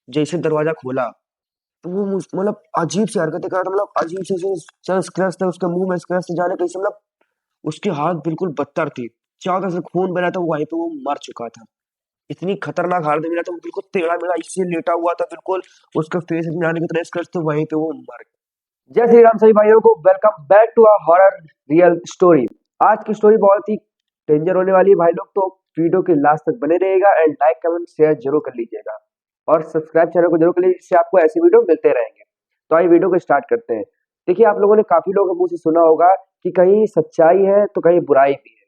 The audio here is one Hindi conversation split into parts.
जैसे दरवाजा खोला तो वो मतलब अजीब सी हरकतें कर रहा था, मतलब अजीब से चल स्क्रैच था उसके मुंह में, स्क्रैच से जाने कैसे मतलब उसकी हालत बिल्कुल बदतर थी। चारों तरफ से खून बह रहा था, वो वहीं पे वो मर चुका था। इतनी खतरनाक हालत में मिला था, वो बिल्कुल टेढ़ा मेढ़ा इसलिए लेटा हुआ था, बिल्कुल उसका फेस इतने आने की तरह स्क्रैच थे, वहीं पे वो मर गया। जय श्री राम सभी भाइयों को, welcome back to a horror real story. आज की स्टोरी बहुत ही डेंजर होने वाली है भाई लोग, तो वीडियो के लास्ट तक बने रहेगा एंड लाइक कमेंट शेयर जरूर कर लीजिएगा और सब्सक्राइब चैनल को जरूर कर लीजिए, जिससे आपको ऐसे वीडियो मिलते रहेंगे। तो आइए वीडियो को स्टार्ट करते हैं। देखिए, आप लोगों ने काफी लोगों के मुंह से सुना होगा कि कहीं सच्चाई है तो कहीं बुराई भी है,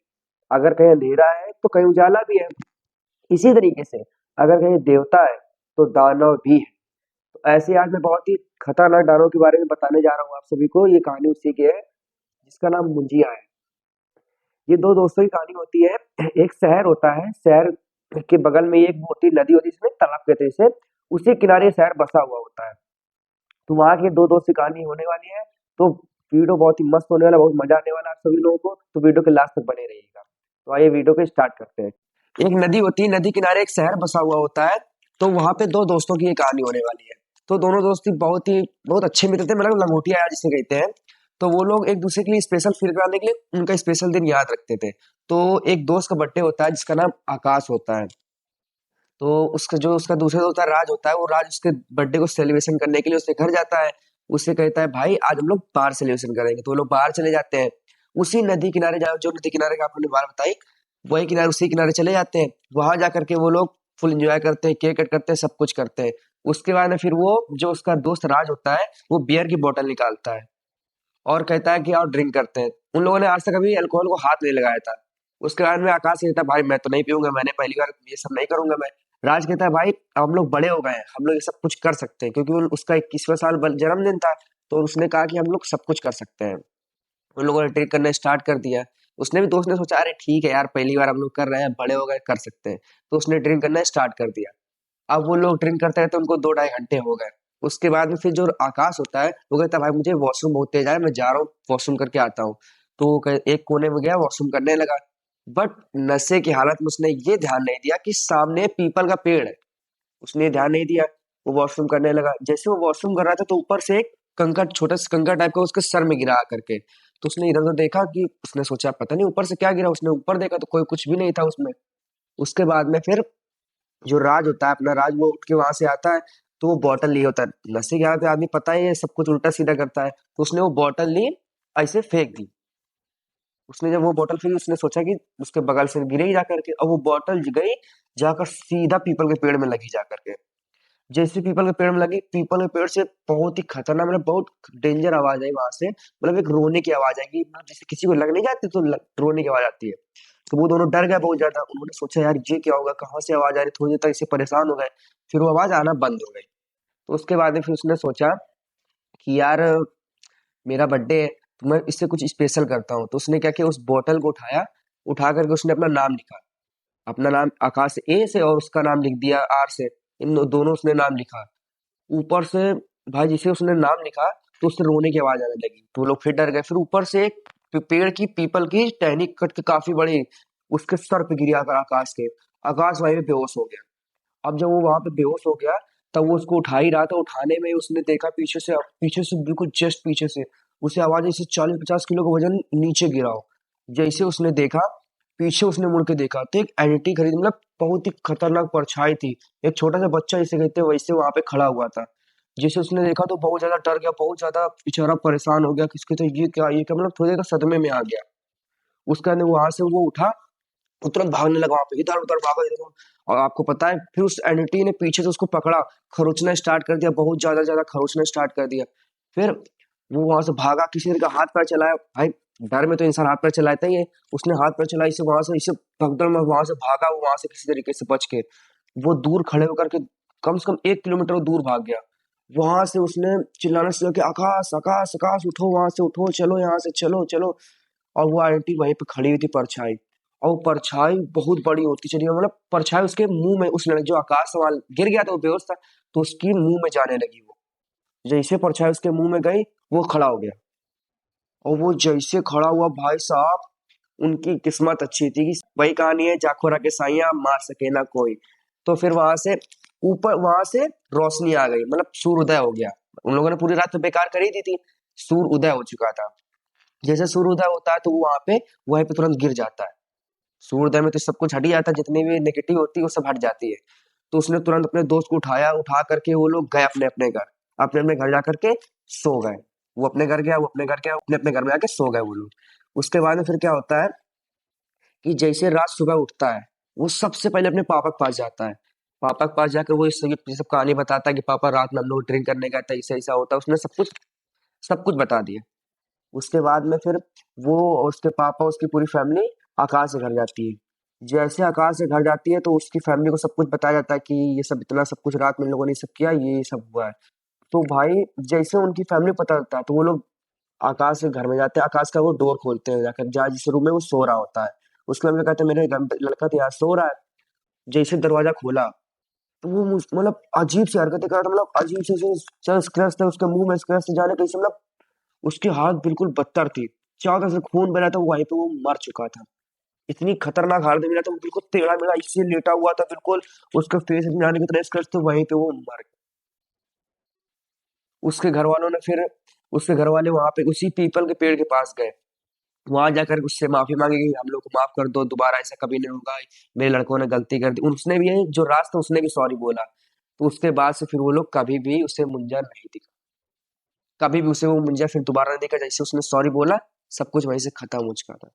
अगर कहीं अंधेरा है तो कहीं उजाला भी है। इसी तरीके से अगर कहीं देवता है तो दानव भी है। तो ऐसे आज मैं बहुत ही खतरनाक दानव के बारे में बताने जा रहा हूँ आप सभी को। ये कहानी उसी की है जिसका नाम मुंजिया है। ये दो दोस्तों की कहानी होती है। एक शहर होता है, शहर के बगल में एक होती नदी होती है, इसमें तालाब कहते हैं इसे। उसी किनारे शहर बसा हुआ होता है। तो वहाँ के दो दोस्त की कहानी होने वाली है। तो वीडियो बहुत ही मस्त होने वाला, बहुत मजा आने वाला है आप सभी लोगों को, तो वीडियो के लास्ट तक बने रहिएगा। तो आइए वीडियो को स्टार्ट करते हैं। एक नदी होती है, नदी किनारे एक शहर बसा हुआ होता है। तो वहां पे दो दोस्तों की ये कहानी होने वाली है। तो दोनों दोस्त ही बहुत अच्छे मित्र थे, मतलब लंगोटिया यार जिसे कहते हैं। तो वो लोग एक दूसरे के लिए स्पेशल फील कराने के लिए उनका स्पेशल दिन याद रखते थे। तो एक दोस्त का बर्थडे होता है जिसका नाम आकाश होता है। तो उसका दूसरा दोस्त होता है राज होता है, वो राज उसके बर्थडे को सेलिब्रेशन करने के लिए उसके घर जाता है। उससे कहता है भाई आज हम लोग बाहर सेलिब्रेशन करेंगे, तो वो लोग बाहर चले जाते हैं। उसी नदी किनारे जाओ, जो नदी किनारे का आपने बात बताई, वही किनारे उसी किनारे चले जाते हैं। वहां जाकर के वो लोग फुल एंजॉय करते हैं, केक कट करते हैं, सब कुछ करते हैं। उसके बाद में फिर वो जो उसका दोस्त राज होता है, वो बियर की बोतल निकालता है और कहता है कि आओ ड्रिंक करते हैं। उन लोगों ने आज तक कभी अल्कोहल को हाथ नहीं लगाया था। उसके बाद में आकाश कहता है भाई मैं तो नहीं पीऊंगा, मैंने पहली बार ये सब नहीं करूंगा मैं। राज कहता है भाई अब हम लोग बड़े हो गए हैं, हम लोग ये सब कुछ कर सकते हैं, क्योंकि उसका 21वां साल जन्मदिन था। तो उसने कहा कि हम लोग सब कुछ कर सकते हैं। उन लोगों ने ड्रिंक करना स्टार्ट कर दिया। उसने भी दोस्त ने सोचा अरे ठीक है यार, पहली बार हम लोग कर रहे हैं, बड़े हो गए, कर सकते हैं। तो उसने ड्रिंक करना स्टार्ट कर दिया। अब वो लोग ड्रिंक करते रहते, उनको 2 ढाई घंटे हो गए। उसके बाद में फिर जो आकाश होता है वो कहता है भाई मुझे वॉशरूम बहुत तेज आया, मैं जा रहा हूँ वॉशरूम करके आता हूँ। तो वो एक कोने में गया, वॉशरूम करने लगा। बट नशे की हालत में उसने ये ध्यान नहीं दिया कि सामने पीपल का पेड़ है। उसने ये ध्यान नहीं दिया। वो वॉशरूम करने लगा, जैसे वो वॉशरूम कर रहा था तो ऊपर से एक कंकड़, छोटा सा कंकड़ टाइप का उसके सर में गिरा करके। तो उसने इधर उधर देखा, कि उसने सोचा पता नहीं ऊपर से क्या गिरा। उसने ऊपर देखा तो कोई कुछ भी नहीं था उसमें। उसके बाद में फिर जो राज होता है अपना, राज वो उठ के वहां से आता है। तो वो बॉटल लिए होता है, नशे के हालत में आदमी पता है ये सब कुछ उल्टा सीधा करता है, तो उसने वो बॉटल ली, ऐसे फेंक दी। उसने जब वो बॉटल फेंकी, उसने सोचा कि उसके बगल से गिरेगी जा करके, और वो बॉटल गई जाकर सीधा पीपल के पेड़ में लगी जा करके। जैसे पीपल के पेड़ में लगी, पीपल के पेड़ से बहुत ही खतरनाक, मतलब बहुत डेंजर आवाज आई वहां से, मतलब एक रोने की आवाज आएगी, मतलब जैसे किसी को लग नहीं जाती तो रोने की आवाज आती है। तो वो दोनों डर गए बहुत ज्यादा, उन्होंने सोचा यार ये क्या होगा, कहाँ से आवाज आ रही, थोड़ी देर तक इससे परेशान हो गए। फिर वो आवाज आना बंद हो गई। तो उसके बाद में फिर उसने सोचा कि यार मेरा बर्थडे है, तो मैं इससे कुछ स्पेशल करता हूँ। तो उसने क्या किया, उस बोतल को उठाया, उठा करके उसने अपना नाम लिखा। अपना नाम आकाश से ए से, और उसका नाम लिख दिया आर से। इन दोनों उसने नाम लिखा। ऊपर से भाई जिसे उसने नाम लिखा, तो उससे रोने की आवाज आने लगी, तो वो लोग फिर डर गए। फिर ऊपर से एक पेड़ की, पीपल की टहनी कट के काफी बड़ी उसके सर पे गिरी, आकर आकाश के। आकाश वहीं पे बेहोश हो गया। अब जब वो वहां पे बेहोश हो गया, तब वो उसको उठा ही रहा था, उठाने में उसने देखा पीछे से बिल्कुल जस्ट पीछे से उसे आवाज, जैसे 40-50 किलो का वजन नीचे गिरा हो। जैसे उसने देखा, पीछे उसने मुड़ के देखा, तो एक एंटी खरीद, मतलब बहुत ही खतरनाक परछाई थी। एक छोटा सा बच्चा जिसे कहते हैं वैसे वहां पे खड़ा हुआ था। जैसे उसने देखा तो बहुत ज्यादा डर गया, बहुत ज्यादा बेचारा परेशान हो गया, किसके तो ये क्या मतलब थोड़ी देर का सदमे में आ गया। उसका वहां से वो उठा, वो तुरंत भागने लगा, वहां पे इधर उधर भागा, इधर उधर। और आपको पता है फिर उस एंटिटी ने पीछे से उसको पकड़ा, खरोचना स्टार्ट कर दिया, बहुत ज्यादा ज्यादा खरोचना स्टार्ट कर दिया। फिर वो वहां से भागा, किसी ने का हाथ पैर चलाया भाई, डर में तो इंसान हाथ पैर चलाता ही है। उसने हाथ पैर चलाई, इसे वहां से, इसे भगदड़ में वहां से भागा, वो वहां से किसी तरीके से बच के वो दूर खड़े होकर के कम से कम 1 किलोमीटर दूर भाग गया। वहां से उसने चिल्लाना शुरू किया, आकाश आकाश आकाश उठो, वहां से उठो, चलो यहाँ से, चलो चलो। और वो आंटी वहीं पे खड़ी हुई थी, परछाई। और वो परछाई बहुत बड़ी होती चली गई, मतलब परछाई उसके मुंह में, उस लड़के जो आकाश सवाल गिर गया था वो बेहोश था, तो उसकी मुंह में जाने लगी वो। जैसे परछाई उसके मुंह में गई, वो खड़ा हो गया। और वो जैसे खड़ा हुआ भाई साहब, उनकी किस्मत अच्छी थी कि वही कहानी है, जाखो रखे साइया मार सके ना कोई। तो फिर वहां से ऊपर वहां से रोशनी आ गई, मतलब सूर्योदय हो गया। उन लोगों ने पूरी रात तो बेकार करी दी थी, सूर्योदय हो चुका था। जैसे सूर्योदय होता है तो वो वहीं पे तुरंत गिर जाता है। सूर्योदय में तो सब कुछ हट ही जाता है, जितनी भी नेगेटिव होती है वो सब हट जाती है। तो उसने तुरंत अपने दोस्त को उठाया, उठा करके वो लोग गए अपने अपने घर। अपने अपने घर जा करके सो गए। वो अपने घर गया, वो अपने घर गया, अपने अपने घर में जाके सो गए वो लोग। उसके बाद में फिर क्या होता है कि जैसे रात सुबह उठता है, वो सबसे पहले अपने पापा के पास जाता है। पापा के पास जाकर वो ये सब कहानी बताता है कि पापा रात में हम लोग ड्रिंक करने गए थे, ऐसा ऐसा होता है। उसने सब कुछ बता दिया। उसके बाद में फिर वो और उसके पापा, उसकी पूरी फैमिली आकाश के घर जाती है। जैसे आकाश के घर जाती है तो उसकी फैमिली को सब कुछ बताया जाता है कि ये सब इतना सब कुछ रात में इन लोगों ने सब किया, ये सब हुआ है। तो भाई जैसे उनकी फैमिली को पता लगता है तो वो लोग आकाश के घर में जाते हैं, आकाश का वो डोर खोलते हैं जाकर, जहाँ जिस रूम में वो सो रहा होता है। उसके बाद में कहते हैं मेरे घर पे लड़का तो यहाँ सो रहा है। जैसे दरवाजा खोला तो वो मतलब अजीब सी हरकतें कर रहा था, मतलब अजीब से स्क्रैच थे उसके मुंह में, स्क्रैच थे जाने कैसे, मतलब उसकी हालत बिल्कुल बदतर थी। चारों तरफ से खून बह रहा था, वो वहीं पे वो मर चुका था। इतनी खतरनाक हालत में मिला था, वो बिल्कुल टेढ़ा मेढ़ा इससे लेटा हुआ था बिल्कुल। उसके फेस में जाने की तरह स्क्रैच थे, वहीं पे वो मर गया। उसके घर वालों ने फिर उसके घर वाले वहां पे उसी पीपल के पेड़ के पास गए। वहां जाकर उससे माफी मांगी कि हम लोग को माफ कर दो, दोबारा ऐसा कभी नहीं होगा, मेरे लड़कों ने गलती कर दी। उसने भी जो राज था उसने भी सॉरी बोला। तो उसके बाद से फिर वो लोग कभी भी उसे मुंजा नहीं दिखा, कभी भी उसे वो मुंजा फिर दोबारा नहीं देखा। जैसे उसने सॉरी बोला, सब कुछ वहीं से खत्म हो चुका था।